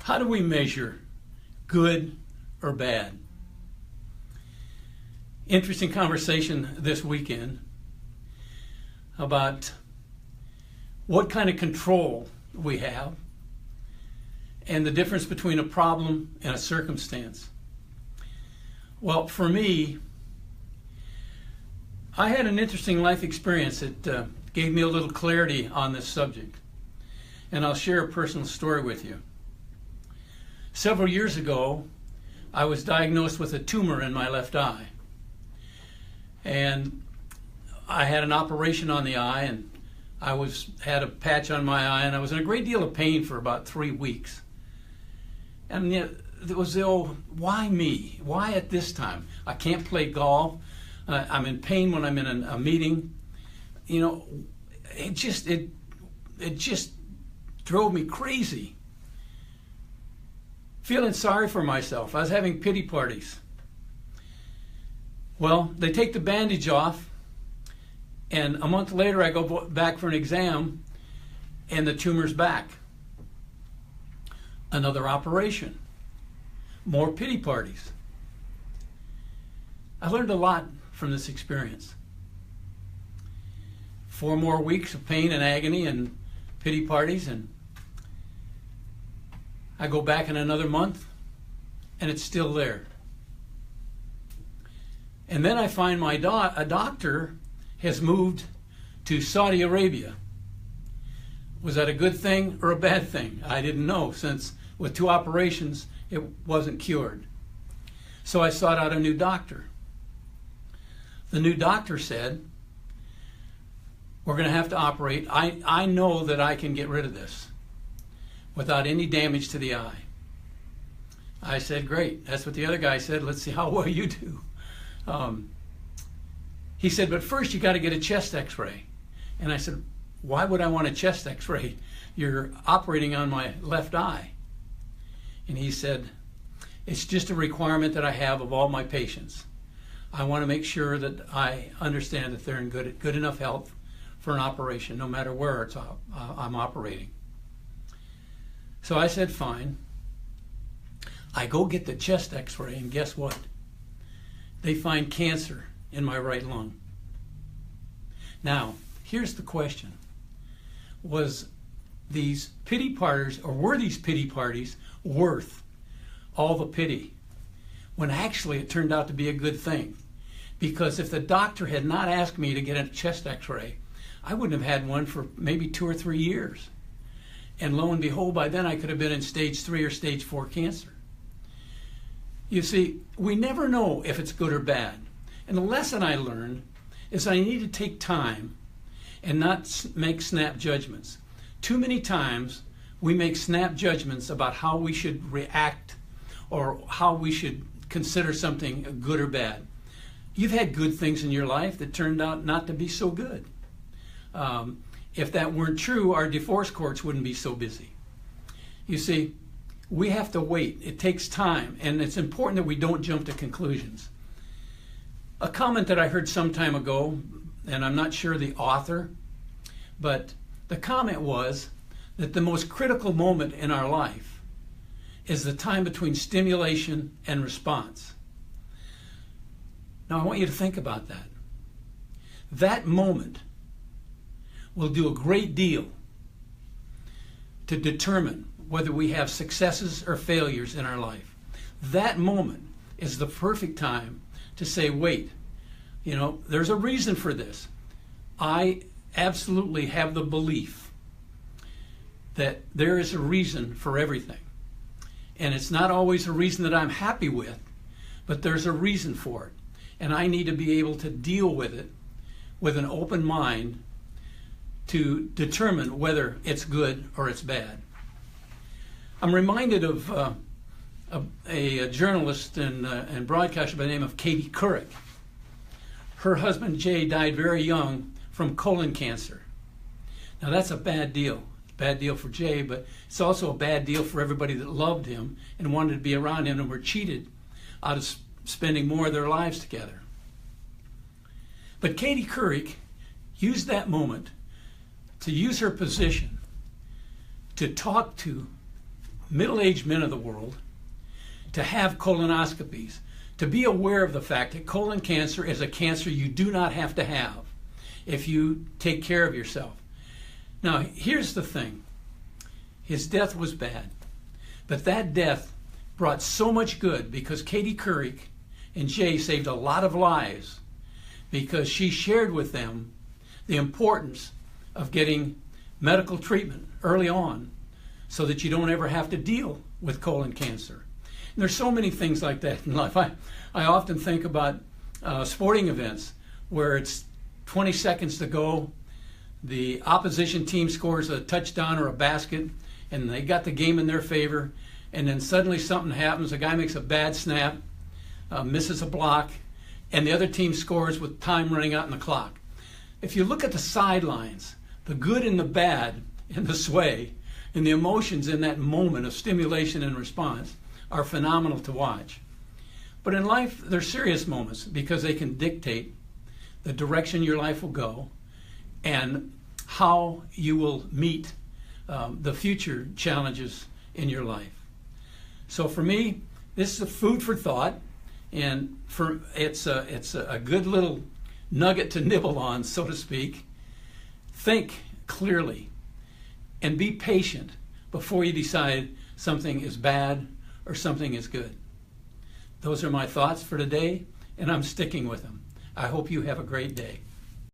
How do we measure good or bad? Interesting conversation this weekend about what kind of control we have and the difference between a problem and a circumstance. Well, for me, I had an interesting life experience that gave me a little clarity on this subject. And I'll share a personal story with you. Several years ago, I was diagnosed with a tumor in my left eye. And I had an operation on the eye, and I had a patch on my eye, and I was in a great deal of pain for about 3 weeks. And it was the old, why me? Why at this time? I can't play golf. I'm in pain when I'm in a meeting. You know, it just drove me crazy. Feeling sorry for myself. I was having pity parties. Well, they take the bandage off, and a month later I go back for an exam, and the tumor's back. Another operation. More pity parties. I learned a lot from this experience. 4 more weeks of pain and agony and pity parties, and I go back in another month, and it's still there. And then I find a doctor has moved to Saudi Arabia. Was that a good thing or a bad thing? I didn't know, since with 2 operations, it wasn't cured. So I sought out a new doctor. The new doctor said, we're going to have to operate. I know that I can get rid of this without any damage to the eye. I said, great. That's what the other guy said. Let's see how well you do. He said, but first you got to get a chest x-ray. And I said, why would I want a chest x-ray? You're operating on my left eye. And he said, it's just a requirement that I have of all my patients. I want to make sure that I understand that they're in good enough health for an operation, no matter where I'm operating. So I said, fine. I go get the chest x-ray, and guess what? They find cancer in my right lung. Now, here's the question. Were these pity parties worth all the pity? When actually it turned out to be a good thing. Because if the doctor had not asked me to get a chest x-ray, I wouldn't have had one for maybe 2 or 3 years. And lo and behold, by then I could have been in stage 3 or stage 4 cancer. You see, we never know if it's good or bad. And the lesson I learned is I need to take time and not make snap judgments. Too many times we make snap judgments about how we should react or how we should consider something good or bad. You've had good things in your life that turned out not to be so good. If that weren't true, our divorce courts wouldn't be so busy. You see, we have to wait. It takes time, and it's important that we don't jump to conclusions. A comment that I heard some time ago, and I'm not sure the author, but the comment was that the most critical moment in our life is the time between stimulation and response. Now I want you to think about that. That moment will do a great deal to determine whether we have successes or failures in our life. That moment is the perfect time to say, wait, there's a reason for this. I absolutely have the belief that there is a reason for everything. And it's not always a reason that I'm happy with, but there's a reason for it. And I need to be able to deal with it with an open mind to determine whether it's good or it's bad. I'm reminded of a journalist and broadcaster by the name of Katie Couric. Her husband Jay died very young from colon cancer. Now that's a bad deal. Bad deal for Jay, but it's also a bad deal for everybody that loved him and wanted to be around him and were cheated out of spending more of their lives together. But Katie Couric used that moment to use her position to talk to middle-aged men of the world to have colonoscopies, to be aware of the fact that colon cancer is a cancer you do not have to have if you take care of yourself. Now, here's the thing. His death was bad, but that death brought so much good because Katie Couric and Jay saved a lot of lives because she shared with them the importance of getting medical treatment early on so that you don't ever have to deal with colon cancer. And there's so many things like that in life. I often think about sporting events where it's 20 seconds to go, the opposition team scores a touchdown or a basket, and they got the game in their favor, and then suddenly something happens, a guy makes a bad snap, misses a block, and the other team scores with time running out on the clock. If you look at the sidelines, the good and the bad and the sway and the emotions in that moment of stimulation and response are phenomenal to watch. But in life, there's serious moments because they can dictate the direction your life will go and how you will meet the future challenges in your life. So for me, this is a food for thought, and it's a good little nugget to nibble on, so to speak. Think clearly and be patient before you decide something is bad or something is good. Those are my thoughts for today, and I'm sticking with them. I hope you have a great day.